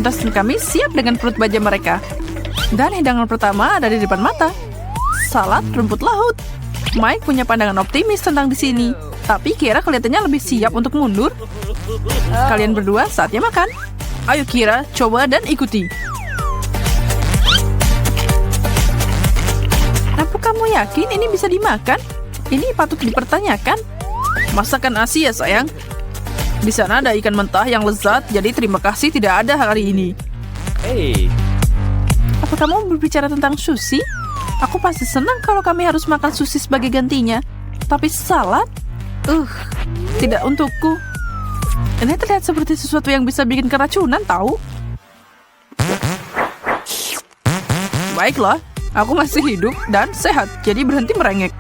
Kontestan kami siap dengan perut baja mereka. Dan hidangan pertama ada di depan mata. Salad rumput laut. Mike punya pandangan optimis tentang di sini. Tapi Kira kelihatannya lebih siap untuk mundur. Kalian berdua saatnya makan. Ayo Kira, coba dan ikuti. Apa kamu yakin ini bisa dimakan? Ini patut dipertanyakan. Masakan Asia, sayang. Di sana ada ikan mentah yang lezat, jadi terima kasih tidak ada hari ini. Hey. Apa kamu berbicara tentang sushi? Aku pasti senang kalau kami harus makan sushi sebagai gantinya. Tapi salad? Tidak untukku. Ini terlihat seperti sesuatu yang bisa bikin keracunan, tahu? Baiklah, aku masih hidup dan sehat, jadi berhenti merengek.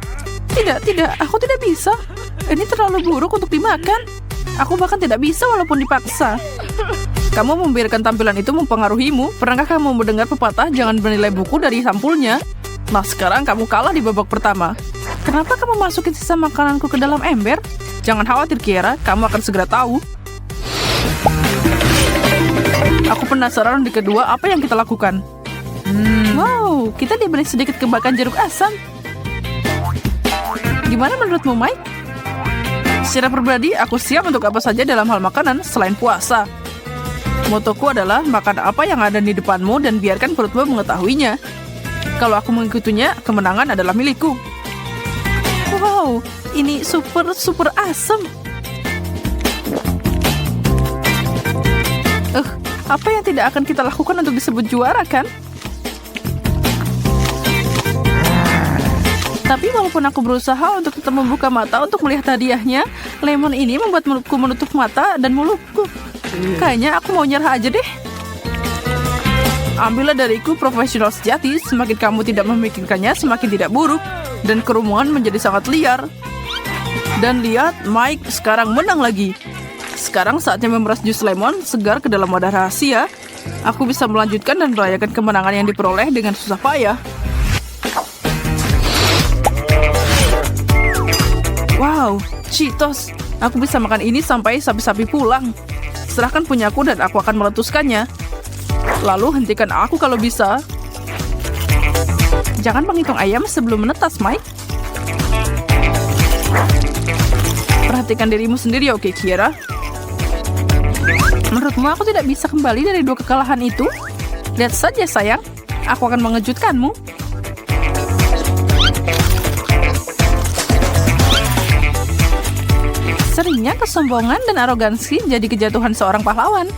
Tidak, aku tidak bisa. Ini terlalu buruk untuk dimakan. Aku bahkan tidak bisa walaupun dipaksa. Kamu membiarkan tampilan itu mempengaruhimu. Pernahkah kamu mendengar pepatah jangan menilai buku dari sampulnya? Nah, sekarang kamu kalah di babak pertama. Kenapa kamu masukin sisa makananku ke dalam ember? Jangan khawatir, Kiara. Kamu akan segera tahu. Aku penasaran di kedua apa yang kita lakukan. Wow, kita diberi sedikit kebakan jeruk asam. Gimana menurutmu, Mike? Secara pribadi, aku siap untuk apa saja dalam hal makanan selain puasa. Motoku adalah makan apa yang ada di depanmu dan biarkan perutmu mengetahuinya. Kalau aku mengikutinya, kemenangan adalah milikku. Wow, ini super asam. Apa yang tidak akan kita lakukan untuk disebut juara, kan? Tapi walaupun aku berusaha untuk tetap membuka mata untuk melihat hadiahnya, lemon ini membuat mulutku menutup mata dan mulutku. Kayaknya aku mau nyerah aja deh. Ambillah dariku profesional sejati, semakin kamu tidak memikirkannya, semakin tidak buruk. Dan kerumunan menjadi sangat liar. Dan lihat, Mike sekarang menang lagi. Sekarang saatnya memeras jus lemon segar ke dalam wadah rahasia. Aku bisa melanjutkan dan merayakan kemenangan yang diperoleh dengan susah payah. Wow, Cheetos. Aku bisa makan ini sampai sapi-sapi pulang. Serahkan punyaku dan aku akan meletuskannya. Lalu hentikan aku kalau bisa. Jangan menghitung ayam sebelum menetas, Mike. Perhatikan dirimu sendiri, oke, Kiara? Menurutmu aku tidak bisa kembali dari 2 kekalahan itu? Lihat saja, sayang. Aku akan mengejutkanmu. Seringnya kesombongan dan arogansi jadi kejatuhan seorang pahlawan.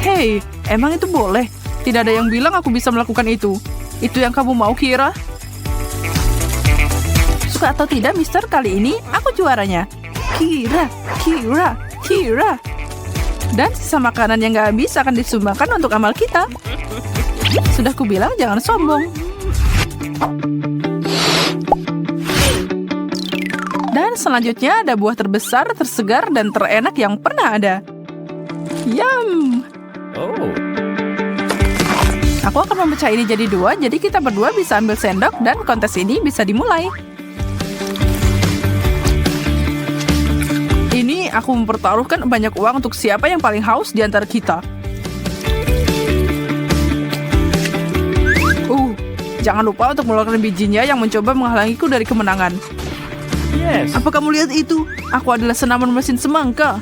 Hei, emang itu boleh? Tidak ada yang bilang aku bisa melakukan itu. Itu yang kamu mau, Kira? Suka atau tidak, Mister, kali ini aku juaranya. Kira. Dan sisa makanan yang gak habis akan disumbangkan untuk amal kita. Sudah kubilang jangan sombong. Dan selanjutnya ada buah terbesar, tersegar, dan terenak yang pernah ada. Yum! Oh. Aku akan memecah ini jadi 2, jadi kita berdua bisa ambil sendok dan kontes ini bisa dimulai. Ini aku mempertaruhkan banyak uang untuk siapa yang paling haus di antara kita. Jangan lupa untuk mengeluarkan bijinya yang mencoba menghalangiku dari kemenangan. Yes. Apa kamu lihat itu? Aku adalah senaman mesin semangka.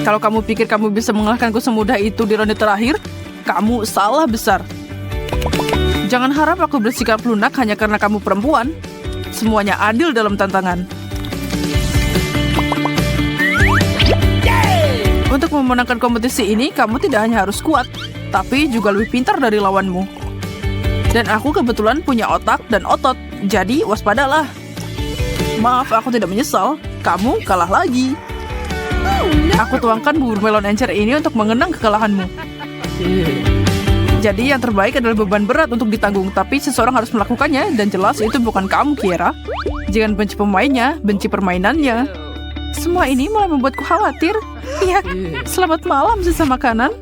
Kalau kamu pikir kamu bisa mengalahkanku semudah itu di ronde terakhir, kamu salah besar. Jangan harap aku bersikap lunak hanya karena kamu perempuan. Semuanya adil dalam tantangan. Untuk memenangkan kompetisi ini, kamu tidak hanya harus kuat, tapi juga lebih pintar dari lawanmu. Dan aku kebetulan punya otak dan otot, jadi waspadalah. Maaf, aku tidak menyesal. Kamu kalah lagi. Aku tuangkan bubur melon encer ini untuk mengenang kekalahanmu. Jadi yang terbaik adalah beban berat untuk ditanggung, tapi seseorang harus melakukannya, dan jelas itu bukan kamu, Kiara. Jangan benci pemainnya, benci permainannya. Semua ini mulai membuatku khawatir. Iya, selamat malam sisa makanan.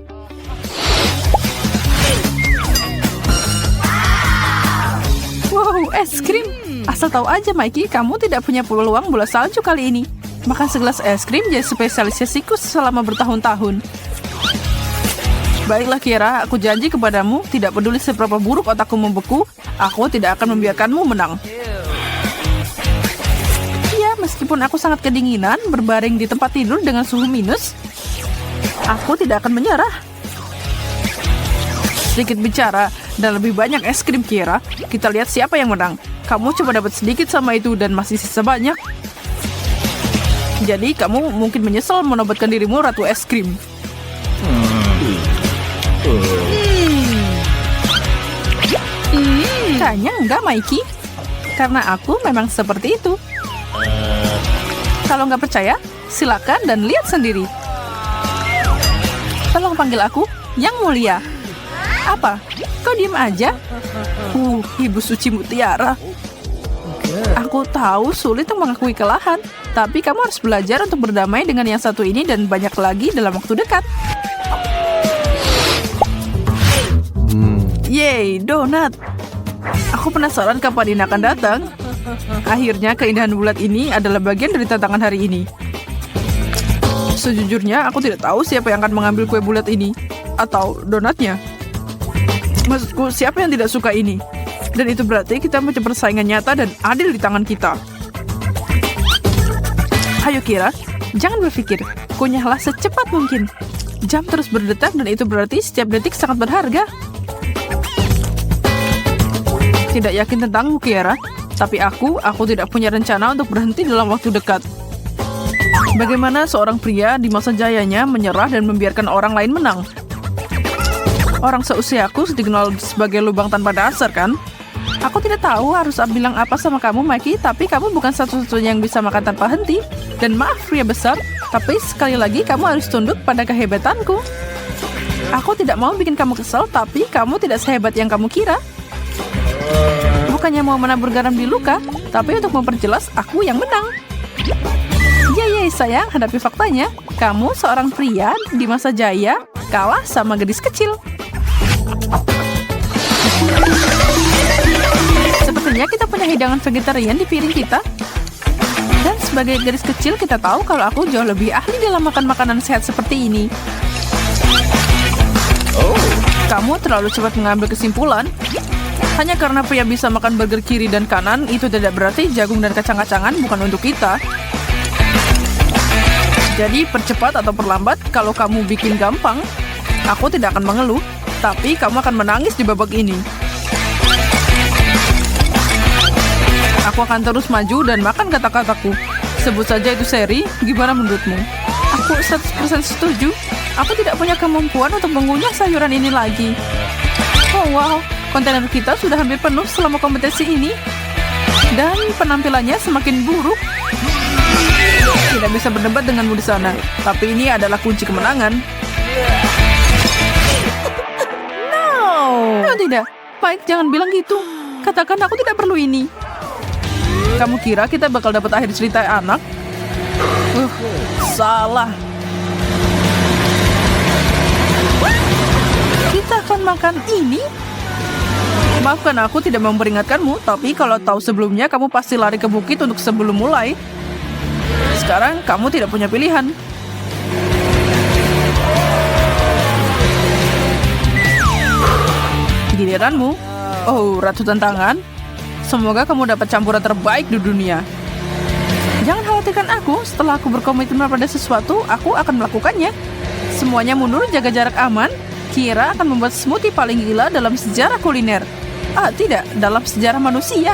Wow, es krim. Asal tahu aja, Mikey, kamu tidak punya peluang bola salju kali ini. Makan segelas es krim jadi spesialisasiku selama bertahun-tahun. Baiklah Kira, aku janji kepadamu, tidak peduli seberapa buruk otakku membeku, aku tidak akan membiarkanmu menang. Ya, meskipun aku sangat kedinginan, berbaring di tempat tidur dengan suhu minus, aku tidak akan menyerah. Sedikit bicara, dan lebih banyak es krim Kira, kita lihat siapa yang menang. Kamu coba dapat sedikit sama itu dan masih sisa banyak. Jadi kamu mungkin menyesal menobatkan dirimu ratu es krim. Kayaknya enggak, Mikey. Karena aku memang seperti itu. Kalau nggak percaya, silakan dan lihat sendiri. Tolong panggil aku, Yang Mulia. Apa? Kau diam aja? Ibu suci mutiara. Aku tahu sulit untuk mengakui kekalahan, tapi kamu harus belajar untuk berdamai dengan yang satu ini dan banyak lagi dalam waktu dekat. Yeay, donat. Aku penasaran kapan ini akan datang. Akhirnya keindahan bulat ini adalah bagian dari tantangan hari ini. Sejujurnya, aku tidak tahu siapa yang akan mengambil kue bulat ini. Atau donatnya. Maksudku, siapa yang tidak suka ini? Dan itu berarti kita punya persaingan nyata dan adil di tangan kita. Ayo Kira, jangan berpikir. Kunyahlah secepat mungkin. Jam terus berdetak dan itu berarti setiap detik sangat berharga. Tidak yakin tentangmu, Kiara. Tapi aku tidak punya rencana untuk berhenti dalam waktu dekat. Bagaimana seorang pria di masa jayanya menyerah dan membiarkan orang lain menang? Orang seusiaku dikenal sebagai lubang tanpa dasar, kan? Aku tidak tahu harus bilang apa sama kamu, Mikey, tapi kamu bukan satu-satunya yang bisa makan tanpa henti. Dan maaf, pria besar, tapi sekali lagi kamu harus tunduk pada kehebatanku. Aku tidak mau bikin kamu kesal, tapi kamu tidak sehebat yang kamu kira. Bukannya mau menabur garam di luka, tapi untuk memperjelas aku yang menang. Yeay, sayang, hadapi faktanya. Kamu seorang pria di masa jaya kalah sama gadis kecil. Sepertinya kita punya hidangan vegetarian di piring kita. Dan sebagai gadis kecil kita tahu kalau aku jauh lebih ahli dalam makan makanan sehat seperti ini. Kamu terlalu cepat mengambil kesimpulan. Hanya karena pria bisa makan burger kiri dan kanan, itu tidak berarti jagung dan kacang-kacangan bukan untuk kita. Jadi percepat atau perlambat, kalau kamu bikin gampang, aku tidak akan mengeluh, tapi kamu akan menangis di babak ini. Aku akan terus maju dan makan kata-kataku. Sebut saja itu seri, gimana menurutmu? Aku 100% setuju. Aku tidak punya kemampuan untuk mengunyah sayuran ini lagi. Oh wow, kontainer kita sudah hampir penuh selama kompetisi ini. Dan penampilannya semakin buruk. Tidak bisa berdebat denganmu di sana. Tapi ini adalah kunci kemenangan. No, tidak. Baik, jangan bilang gitu. Katakan aku tidak perlu ini. Kamu kira kita bakal dapat akhir cerita anak? Salah. Kita akan makan ini? Maafkan aku tidak memperingatkanmu, tapi kalau tahu sebelumnya kamu pasti lari ke bukit untuk sebelum mulai. Sekarang kamu tidak punya pilihan. Giliranmu. Oh, Ratu Tantangan. Semoga kamu dapat campuran terbaik di dunia. Jangan khawatirkan aku, setelah aku berkomitmen pada sesuatu, aku akan melakukannya. Semuanya mundur, jaga jarak aman. Kira akan membuat smoothie paling gila dalam sejarah kuliner. Tidak, dalam sejarah manusia.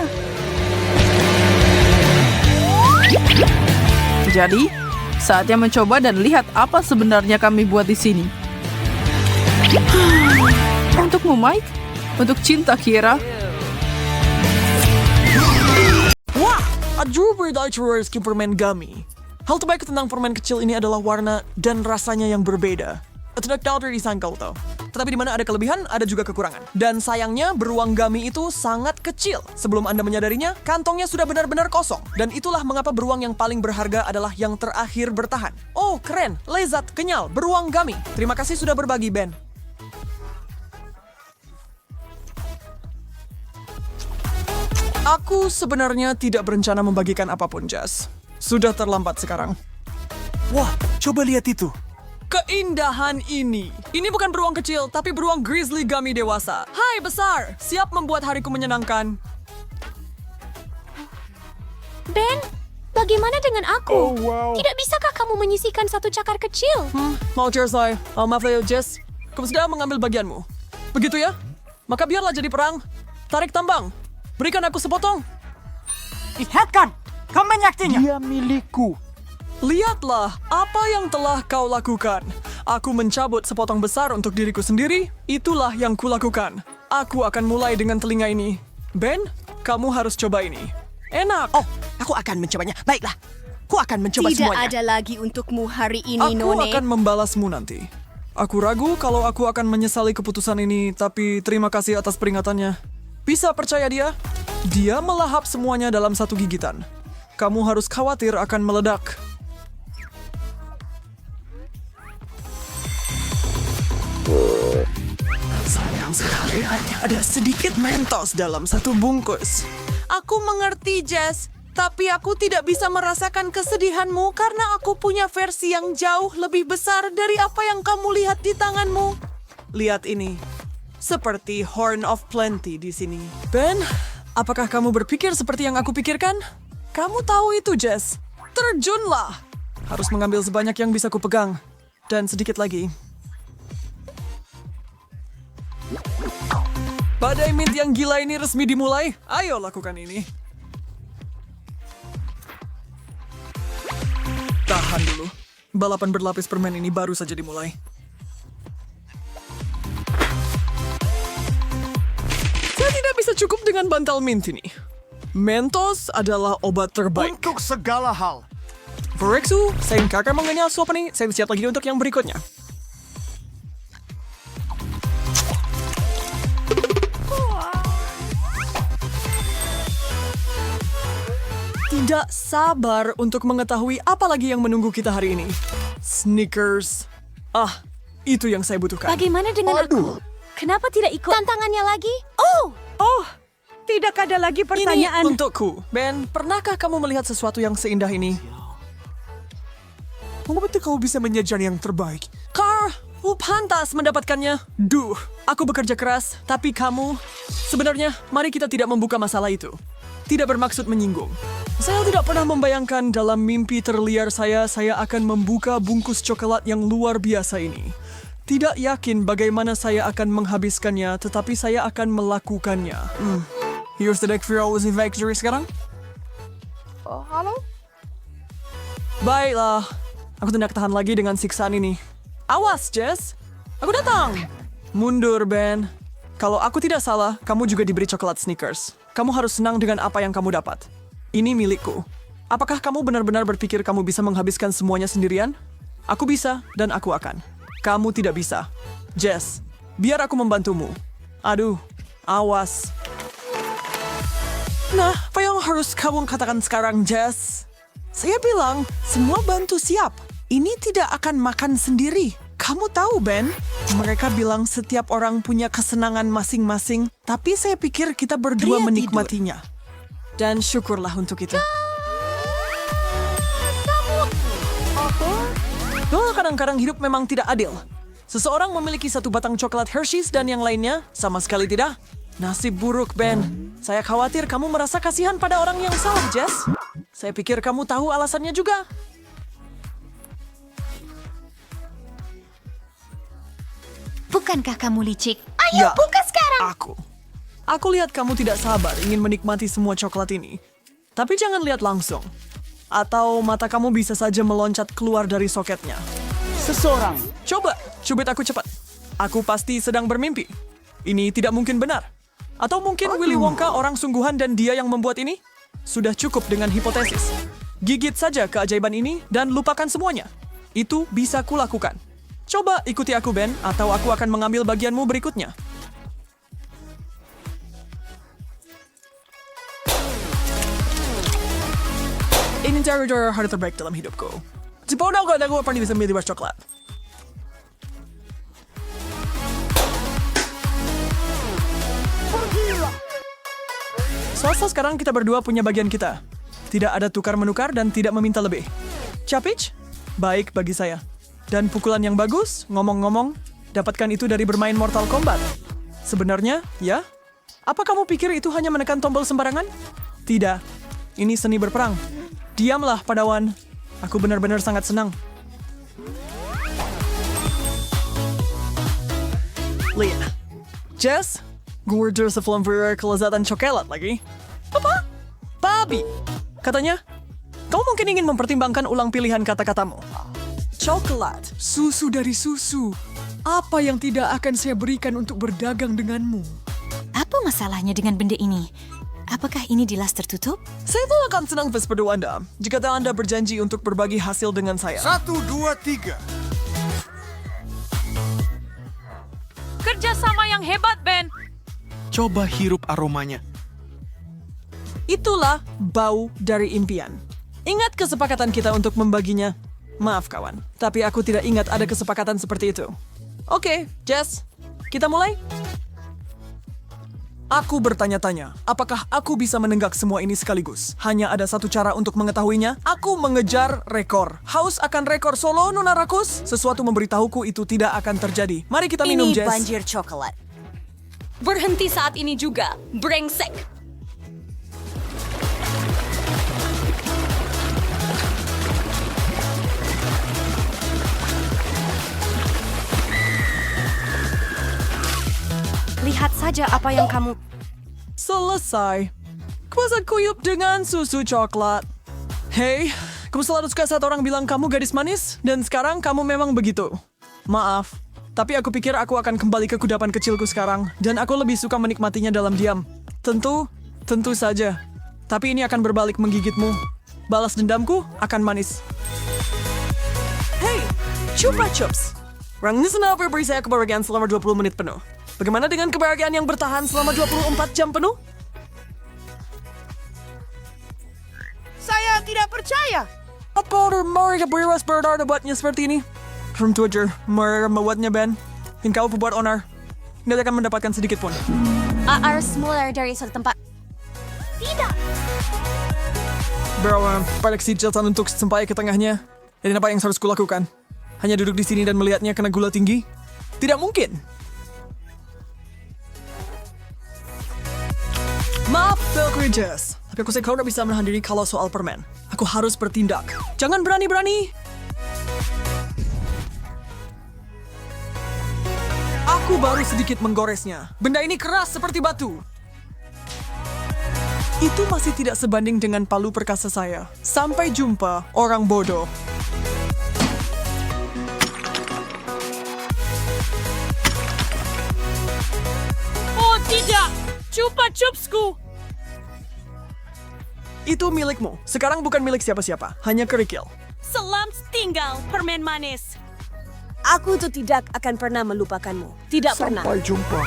Jadi, saatnya mencoba dan lihat apa sebenarnya kami buat di sini. Untukmu, Mike. Untuk cinta, Kira. Wah, adorable Daichurerski permen gummy. Hal terbaik tentang permen kecil ini adalah warna dan rasanya yang berbeda. Tidak dari disangkal tau. Tetapi di mana ada kelebihan, ada juga kekurangan. Dan sayangnya, beruang gummy itu sangat kecil. Sebelum Anda menyadarinya, kantongnya sudah benar-benar kosong. Dan itulah mengapa beruang yang paling berharga adalah yang terakhir bertahan. Oh, keren, lezat, kenyal, beruang gummy. Terima kasih sudah berbagi, Ben. Aku sebenarnya tidak berencana membagikan apapun, Jazz. Sudah terlambat sekarang. Wah, coba lihat itu. Keindahan ini. Ini bukan beruang kecil, tapi beruang grizzly gummy dewasa. Hai besar, siap membuat hariku menyenangkan. Ben, bagaimana dengan aku? Tidak bisakah kamu menyisihkan satu cakar kecil? Mau Jersey, maaf ya Jess. Kamu sudah mengambil bagianmu. Begitu ya? Maka biarlah jadi perang. Tarik tambang. Berikan aku sepotong. Lihatkan, kau menyaktinya. Dia milikku. Lihatlah apa yang telah kau lakukan. Aku mencabut sepotong besar untuk diriku sendiri. Itulah yang kulakukan. Aku akan mulai dengan telinga ini. Ben, kamu harus coba ini. Enak. Oh, aku akan mencobanya. Baiklah, aku akan mencoba Tidak semuanya. ada lagi untukmu hari ini, Aku None. akan membalasmu nanti. Aku ragu kalau aku akan menyesali keputusan ini, tapi terima kasih atas peringatannya. Bisa percaya dia? Dia melahap semuanya dalam satu gigitan. Kamu harus khawatir akan meledak. Sayang sekali hanya ada sedikit Mentos dalam satu bungkus. Aku mengerti, Jess. Tapi aku tidak bisa merasakan kesedihanmu karena aku punya versi yang jauh lebih besar dari apa yang kamu lihat di tanganmu. Lihat ini. Seperti Horn of Plenty di sini. Ben, apakah kamu berpikir seperti yang aku pikirkan? Kamu tahu itu, Jess. Terjunlah. Harus mengambil sebanyak yang bisa kupegang. Dan sedikit lagi. Badai mint yang gila ini resmi dimulai. Ayo lakukan ini. Tahan dulu. Balapan berlapis permen ini baru saja dimulai. Saya tidak bisa cukup dengan bantal mint ini. Mentos adalah obat terbaik. Untuk segala hal. Verexu, saya kakak mengenal suap ini. Saya siap lagi untuk yang berikutnya. Tidak sabar untuk mengetahui apa lagi yang menunggu kita hari ini. Snickers. Ah, itu yang saya butuhkan. Bagaimana dengan aku? Kenapa tidak ikut tantangannya lagi? Oh, tidak ada lagi Ini pertanyaan. untukku. Ben, pernahkah kamu melihat sesuatu yang seindah ini? Mengapa kau bisa menyajikan yang terbaik? Car, pantas mendapatkannya. Duh, aku bekerja keras, tapi kamu... Sebenarnya, mari kita tidak membuka masalah itu. Tidak bermaksud menyinggung. Saya tidak pernah membayangkan dalam mimpi terliar saya akan membuka bungkus coklat yang luar biasa ini. Tidak yakin bagaimana saya akan menghabiskannya, tetapi saya akan melakukannya. Here's the deck for all with victory sekarang. Halo? Baiklah, aku tidak tahan lagi dengan siksaan ini. Awas, Jess. Aku datang. Mundur, Ben. Kalau aku tidak salah, kamu juga diberi coklat Snickers. Kamu harus senang dengan apa yang kamu dapat. Ini milikku. Apakah kamu benar-benar berpikir kamu bisa menghabiskan semuanya sendirian? Aku bisa, dan aku akan. Kamu tidak bisa. Jess, biar aku membantumu. Aduh, awas. Nah, apa yang harus kamu katakan sekarang, Jess? Saya bilang, semua bantu siap. Ini tidak akan makan sendiri. Kamu tahu, Ben? Mereka bilang setiap orang punya kesenangan masing-masing, tapi saya pikir kita berdua Pria menikmatinya. Dan syukurlah untuk itu. Kadang-kadang hidup memang tidak adil. Seseorang memiliki satu batang coklat Hershey's dan yang lainnya sama sekali tidak. Nasib buruk, Ben. Saya khawatir kamu merasa kasihan pada orang yang salah, Jess. Saya pikir kamu tahu alasannya juga. Bukankah kamu licik? Ya, Ayo, buka sekarang! Aku lihat kamu tidak sabar ingin menikmati semua coklat ini. Tapi jangan lihat langsung. Atau mata kamu bisa saja meloncat keluar dari soketnya. Seseorang. Coba, cubit aku cepat. Aku pasti sedang bermimpi. Ini tidak mungkin benar. Atau mungkin Willy Wonka orang sungguhan dan dia yang membuat ini? Sudah cukup dengan hipotesis. Gigit saja keajaiban ini dan lupakan semuanya. Itu bisa kulakukan. Coba ikuti aku, Ben, atau aku akan mengambil bagianmu berikutnya. Ini territory hari terbaik dalam hidupku. Cipondo ko na pernah bisa milih was coklat. Selasa sekarang kita berdua punya bagian kita. Tidak ada tukar-menukar dan tidak meminta lebih. Capich? Baik bagi saya. Dan pukulan yang bagus, ngomong-ngomong, dapatkan itu dari bermain Mortal Kombat. Sebenarnya, ya? Apa kamu pikir itu hanya menekan tombol sembarangan? Tidak. Ini seni berperang. Diamlah, Padawan. Aku benar-benar sangat senang. Lihat. Jess, gorgeous flamboyant kelezatan coklat lagi. Apa? Babi. Katanya, kamu mungkin ingin mempertimbangkan ulang pilihan kata-katamu. Coklat. Susu dari susu. Apa yang tidak akan saya berikan untuk berdagang denganmu? Apa masalahnya dengan benda ini? Apakah ini dilas tertutup? Saya tuh akan senang Vesperdo Anda jika Anda berjanji untuk berbagi hasil dengan saya. 1, 2, 3. Kerjasama yang hebat, Ben. Coba hirup aromanya. Itulah bau dari impian. Ingat kesepakatan kita untuk membaginya? Maaf kawan, tapi aku tidak ingat ada kesepakatan seperti itu. Oke, Jess, kita mulai? Aku bertanya-tanya, apakah aku bisa menenggak semua ini sekaligus? Hanya ada satu cara untuk mengetahuinya. Aku mengejar rekor. Haus akan rekor solo, Nona Rakus? Sesuatu memberitahuku itu tidak akan terjadi. Mari kita minum, Ini Jess. banjir coklat. Berhenti saat ini juga, brengsek. Lihat saja apa yang kamu... Selesai. Kuasa kuyup dengan susu coklat. Hei, kamu selalu suka saat orang bilang kamu gadis manis, dan sekarang kamu memang begitu. Maaf, tapi aku pikir aku akan kembali ke kudapan kecilku sekarang, dan aku lebih suka menikmatinya dalam diam. Tentu saja. Tapi ini akan berbalik menggigitmu. Balas dendamku akan manis. Hei, Chupa Chups. Rangnya senang beri saya kebahagiaan selama 20 menit penuh. Bagaimana dengan kebahagiaan yang bertahan selama 24 jam penuh? Saya tidak percaya. Apa mereka beriwas berdara buatnya seperti ini? From Twitter, mereka membuatnya Ben. Dan kau pembuat owner. Tidak akan mendapatkan sedikit pun. Harus mulai dari satu tempat. Tidak. Bawa koleksi jatan untuk sampai ke tengahnya. Jadi apa yang harus kulakukan? Hanya duduk di sini dan melihatnya kena gula tinggi? Tidak mungkin. Maaf, Valkyrie Jess. Tapi aku kau tidak bisa menahan diri kalau soal permen. Aku harus bertindak. Jangan berani-berani. Aku baru sedikit menggoresnya. Benda ini keras seperti batu. Itu masih tidak sebanding dengan palu perkasa saya. Sampai jumpa, orang bodoh. Oh tidak, Chupa Chupsku. Itu milikmu. Sekarang bukan milik siapa-siapa. Hanya kerikil. Selamat tinggal, permen manis. Aku tuh tidak akan pernah melupakanmu. Tidak pernah. Sampai jumpa.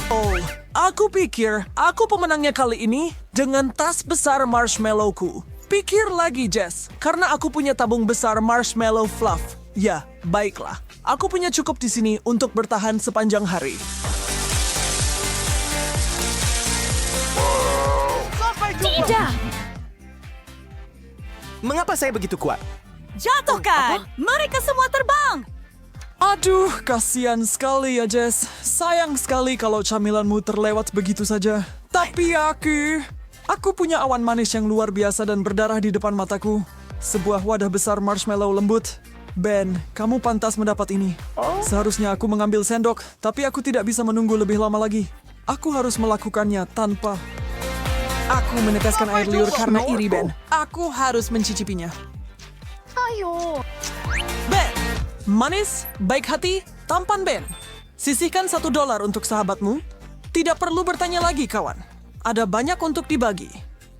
Oh, aku pikir aku pemenangnya kali ini dengan tas besar marshmallowku. Pikir lagi, Jess. Karena aku punya tabung besar marshmallow fluff. Ya, baiklah. Aku punya cukup di sini untuk bertahan sepanjang hari. Tidak! Mengapa saya begitu kuat? Jatuhkan! Mereka semua terbang! Aduh, kasihan sekali ya, Jess. Sayang sekali kalau camilanmu terlewat begitu saja. Tapi aku punya awan manis yang luar biasa dan berdarah di depan mataku. Sebuah wadah besar marshmallow lembut. Ben, kamu pantas mendapat ini. Seharusnya aku mengambil sendok, tapi aku tidak bisa menunggu lebih lama lagi. Aku harus melakukannya tanpa... Aku meneteskan air liur karena iri, Ben. Aku harus mencicipinya. Ayo. Ben, manis, baik hati, tampan Ben. Sisihkan $1 untuk sahabatmu. Tidak perlu bertanya lagi, kawan. Ada banyak untuk dibagi.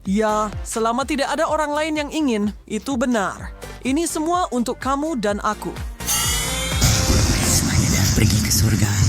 Ya, selama tidak ada orang lain yang ingin, itu benar. Ini semua untuk kamu dan aku. Semuanya pergi ke surga.